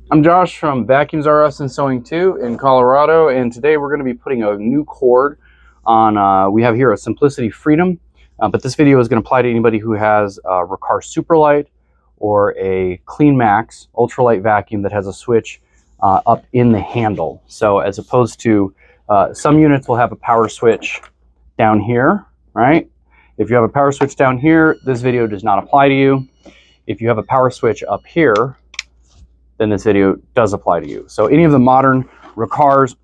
I'm Josh from Vacuums R Us and Sewing 2 in Colorado, and today we're going to be putting a new cord on, we have here a Simplicity Freedom, but this video is going to apply to anybody who has a Riccar Superlight or a CleanMax ultralight vacuum that has a switch up in the handle. So as opposed to some units will have a power switch down here, right? If you have a power switch down here, this video does not apply to you. If you have a power switch up here, then this video does apply to you. So any of the modern Riccars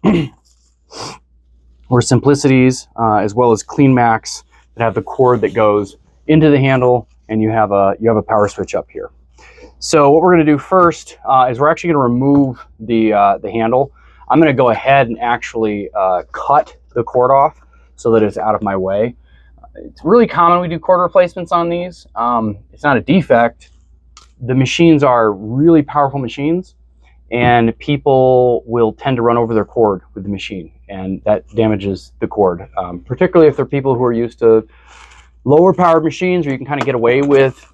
or Simplicities, as well as CleanMax that have the cord that goes into the handle, and you have a power switch up here. So what we're going to do first is we're actually going to remove the handle. I'm going to go ahead and actually cut the cord off so that it's out of my way. It's really common we do cord replacements on these. It's not a defect. The machines are really powerful machines, and people will tend to run over their cord with the machine, and that damages the cord, particularly if they're people who are used to lower powered machines where you can kind of get away with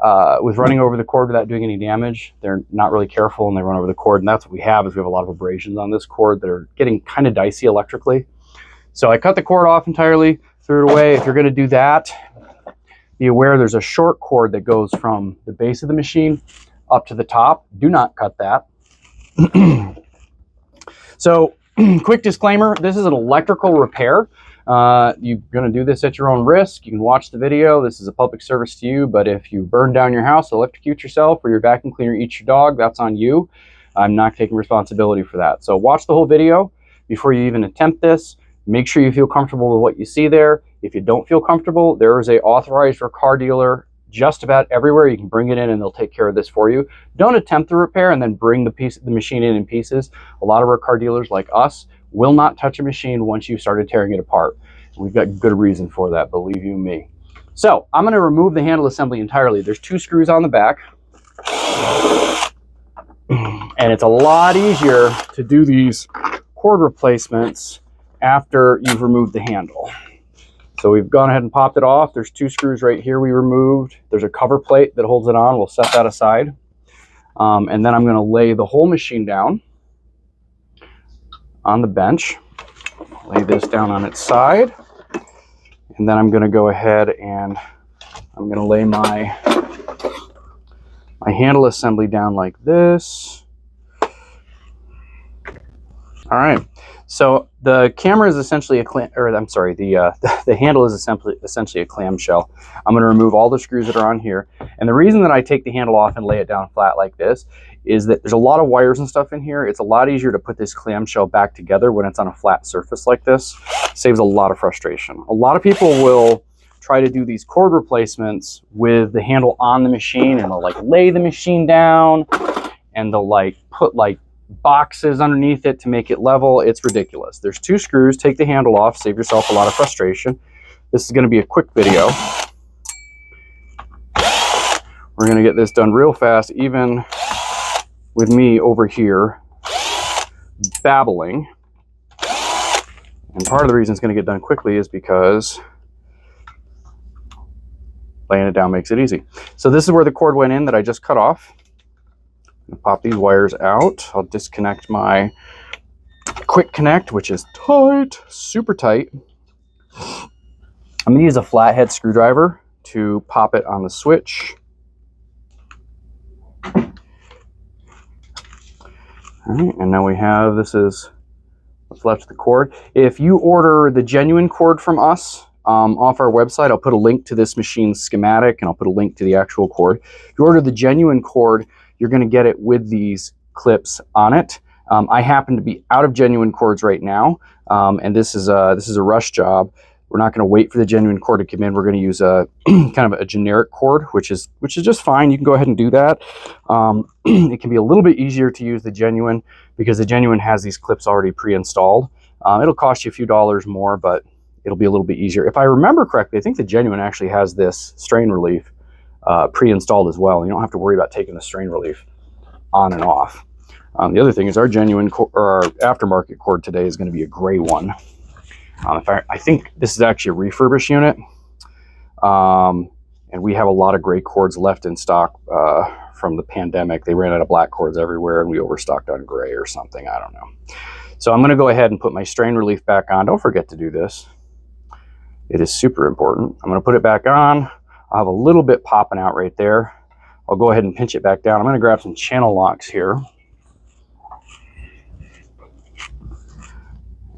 running over the cord without doing any damage. They're not really careful and they run over the cord, and that's what we have. Is we have a lot of abrasions on this cord that are getting kind of dicey electrically. So I cut the cord off entirely, threw it away. If you're going to do that, be aware there's a short cord that goes from the base of the machine up to the top. Do not cut that. So quick disclaimer, this is an electrical repair. You're going to do this at your own risk. You can watch the video. This is a public service to you, but if you burn down your house, electrocute yourself, or your vacuum cleaner eats your dog, that's on you. I'm not taking responsibility for that. So watch the whole video before you even attempt this. Make sure you feel comfortable with what you see there. If you don't feel comfortable, there is a authorized Riccar dealer just about everywhere. You can bring it in and they'll take care of this for you. Don't attempt the repair and then bring the machine in pieces. A lot of Riccar dealers like us will not touch a machine once you've started tearing it apart. We've got good reason for that, believe you me. So I'm going to remove the handle assembly entirely. There's 2 screws on the back, and it's a lot easier to do these cord replacements after you've removed the handle. So we've gone ahead and popped it off. There's 2 screws right here we removed. There's a cover plate that holds it on. We'll set that aside. And then I'm going to lay the whole machine down on the bench. Lay this down on its side. And then I'm going to go ahead and I'm going to lay my handle assembly down like this. All right. So the camera is essentially the handle is essentially a clamshell. I'm going to remove all the screws that are on here. And the reason that I take the handle off and lay it down flat like this is that there's a lot of wires and stuff in here. It's a lot easier to put this clamshell back together when it's on a flat surface like this. Saves a lot of frustration. A lot of people will try to do these cord replacements with the handle on the machine, and they'll like lay the machine down and they'll like put like boxes underneath it to make it level. It's ridiculous. There's 2 screws. Take the handle off. Save yourself a lot of frustration. This is going to be a quick video. We're going to get this done real fast, even with me over here babbling. And part of the reason it's going to get done quickly is because laying it down makes it easy. So this is where the cord went in that I just cut off. Pop these wires out. I'll disconnect my quick connect, which is tight, super tight. I'm going to use a flathead screwdriver to pop it on the switch. All right, and now we have, this is what's left of the cord. If you order the genuine cord from us off our website, I'll put a link to this machine's schematic and I'll put a link to the actual cord. If you order the genuine cord, you're going to get it with these clips on it. I happen to be out of genuine cords right now, and this is a rush job. We're not going to wait for the genuine cord to come in. We're going to use a kind of a generic cord, which is just fine. You can go ahead and do that. It can be a little bit easier to use the genuine because the genuine has these clips already pre-installed. It'll cost you a few dollars more, but it'll be a little bit easier. If I remember correctly, I think the genuine actually has this strain relief pre-installed as well. You don't have to worry about taking the strain relief on and off. The other thing is our genuine or our aftermarket cord today is going to be a gray one. I think this is actually a refurbished unit, and we have a lot of gray cords left in stock from the pandemic. They ran out of black cords everywhere and we overstocked on gray or something. I don't know. So I'm going to go ahead and put my strain relief back on. Don't forget to do this. It is super important. I'm going to put it back on. I'll have a little bit popping out right there. I'll go ahead and pinch it back down. I'm going to grab some channel locks here.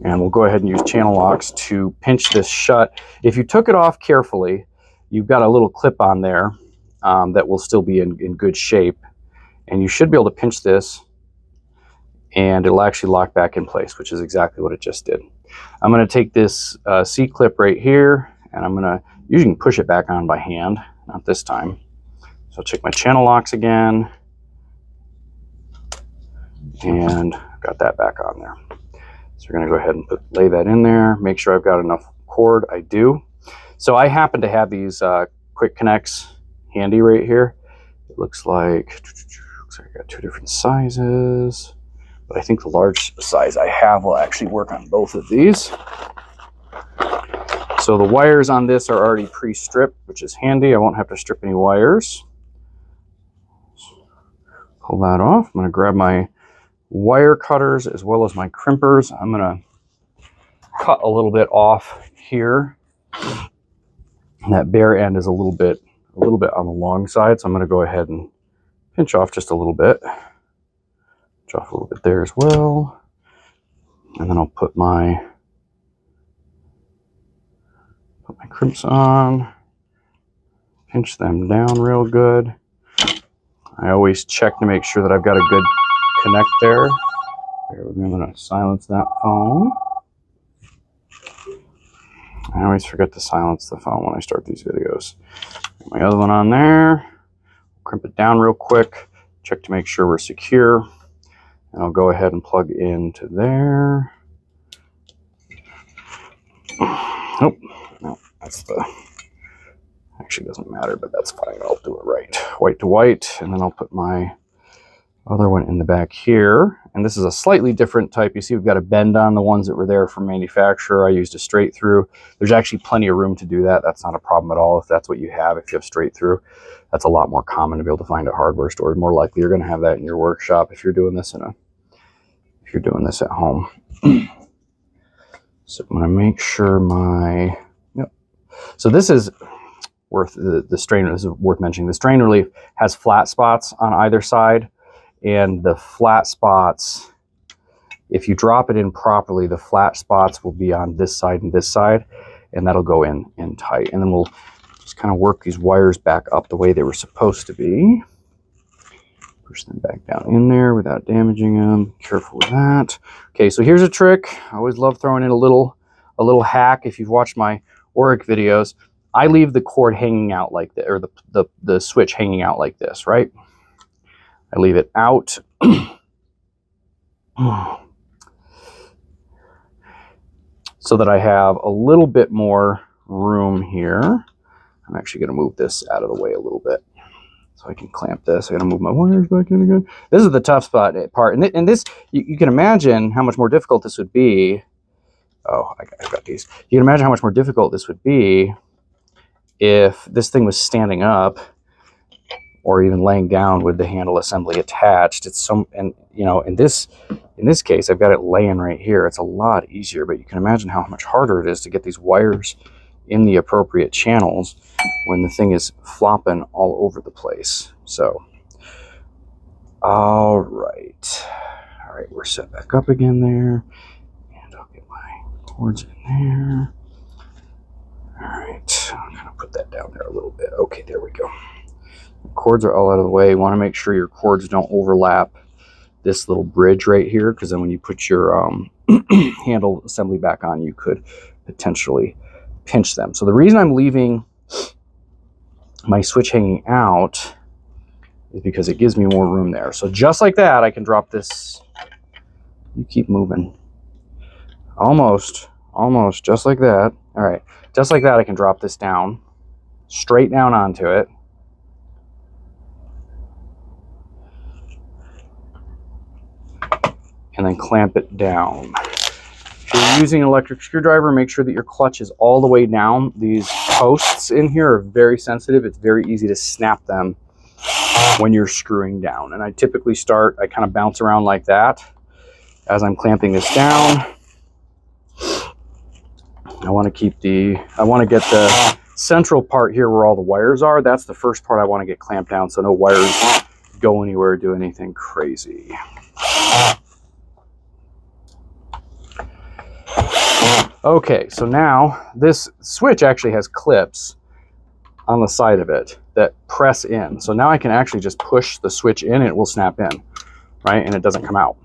And we'll go ahead and use channel locks to pinch this shut. If you took it off carefully, you've got a little clip on there that will still be in good shape. And you should be able to pinch this and it'll actually lock back in place, which is exactly what it just did. I'm going to take this C-clip right here and I'm going to, you can push it back on by hand, not this time. So I'll check my channel locks again and got that back on there. So we're going to go ahead and lay that in there, make sure I've got enough cord. I do. So I happen to have these quick connects handy right here. It looks like I got 2 different sizes, but I think the large size I have will actually work on both of these. So the wires on this are already pre-stripped, which is handy. I won't have to strip any wires. Pull that off. I'm going to grab my wire cutters as well as my crimpers. I'm going to cut a little bit off here. And that bare end is a little bit on the long side, so I'm going to go ahead and pinch off just a little bit. Pinch off a little bit there as well. And then I'll put my crimps on, pinch them down real good. I always check to make sure that I've got a good connect there. I'm going to silence that phone. I always forget to silence the phone when I start these videos. Get my other one on there. Crimp it down real quick. Check to make sure we're secure. And I'll go ahead and plug into there. Nope. No, that's the... Actually doesn't matter, but that's fine. I'll do it right. White to white. And then I'll put my other one in the back here. And this is a slightly different type. You see we've got a bend on the ones that were there from manufacturer. I used a straight through. There's actually plenty of room to do that. That's not a problem at all if that's what you have. If you have straight through, that's a lot more common to be able to find at hardware stores. More likely you're going to have that in your workshop if you're doing this at home. So I'm going to make sure my, yep. So this is worth the strain. This is worth mentioning. The strain relief has flat spots on either side. And the flat spots, if you drop it in properly, the flat spots will be on this side and this side, and that'll go in tight. And then we'll just kind of work these wires back up the way they were supposed to be. Push them back down in there without damaging them. Careful with that. Okay, so here's a trick. I always love throwing in a little hack. If you've watched my Auric videos, I leave the cord hanging out like this, or the switch hanging out like this, right? I leave it out. So that I have a little bit more room here. I'm actually going to move this out of the way a little bit so I can clamp this. I got to move my wires back in again. This is the tough spot part. And this, you can imagine how much more difficult this would be. Oh, I got these. You can imagine how much more difficult this would be if this thing was standing up or even laying down with the handle assembly attached. It's and you know, in this case, I've got it laying right here. It's a lot easier, but you can imagine how much harder it is to get these wires in the appropriate channels when the thing is flopping all over the place. So, all right, we're set back up again there, and I'll get my cords in there. All right, I'm gonna put that down there a little bit. Okay, there we go. Cords are all out of the way. You want to make sure your cords don't overlap this little bridge right here, because then when you put your handle assembly back on, you could potentially pinch them. So the reason I'm leaving my switch hanging out is because it gives me more room there. So just like that, I can drop this. You keep moving. Almost just like that. All right, just like that, I can drop this down, straight down onto it. And then clamp it down. If you're using an electric screwdriver, make sure that your clutch is all the way down. These posts in here are very sensitive. It's very easy to snap them when you're screwing down. And I typically start, I kind of bounce around like that as I'm clamping this down. I want to get the central part here where all the wires are. That's the first part I want to get clamped down so no wires go anywhere, do anything crazy. Okay, so now this switch actually has clips on the side of it that press in. So now I can actually just push the switch in and it will snap in, right? And it doesn't come out.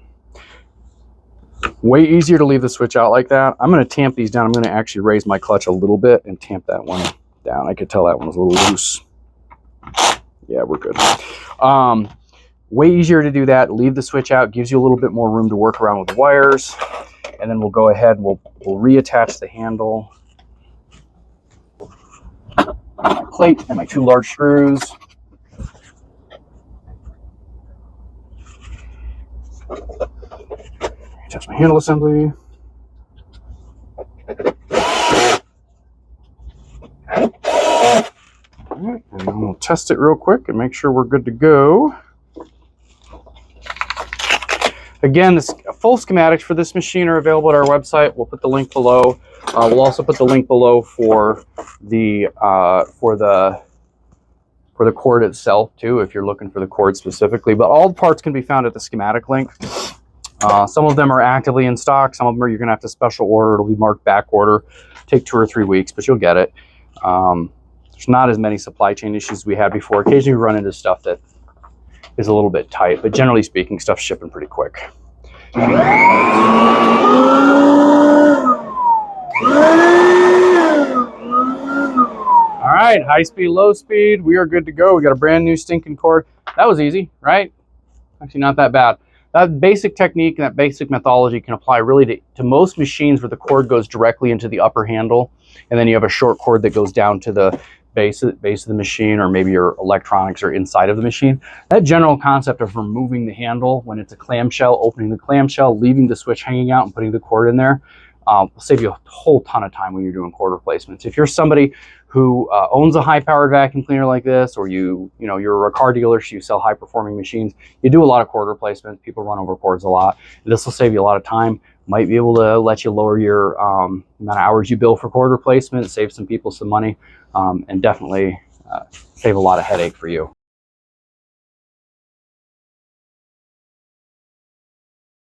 Way easier to leave the switch out like that. I'm going to tamp these down. I'm going to actually raise my clutch a little bit and tamp that one down. I could tell that one was a little loose. Yeah, we're good. Way easier to do that. Leave the switch out. Gives you a little bit more room to work around with the wires. And then we'll go ahead and we'll reattach the handle. My plate and my 2 large screws. Attach my handle assembly. All right, and then we'll test it real quick and make sure we're good to go. Again, this full schematics for this machine are available at our website. We'll put the link below. We'll also put the link below for the cord itself too, if you're looking for the cord specifically. But all the parts can be found at the schematic link. Some of them are actively in stock. Some of them are you're going to have to special order. It'll be marked back order. Take 2 or 3 weeks, but you'll get it. There's not as many supply chain issues as we had before. Occasionally we run into stuff that is a little bit tight, but generally speaking, stuff's shipping pretty quick. All right, high speed, low speed. We are good to go. We got a brand new stinking cord. That was easy, right? Actually, not that bad. That basic technique and that basic methodology can apply really to most machines where the cord goes directly into the upper handle, and then you have a short cord that goes down to the base of the machine, or maybe your electronics are inside of the machine. That general concept of removing the handle when it's a clamshell, opening the clamshell, leaving the switch hanging out and putting the cord in there will save you a whole ton of time when you're doing cord replacements. If you're somebody who owns a high-powered vacuum cleaner like this, or you're a Riccar dealer, so you sell high-performing machines, you do a lot of cord replacements. People run over cords a lot. This will save you a lot of time. Might be able to let you lower your amount of hours you bill for cord replacement, save some people some money, and definitely save a lot of headache for you.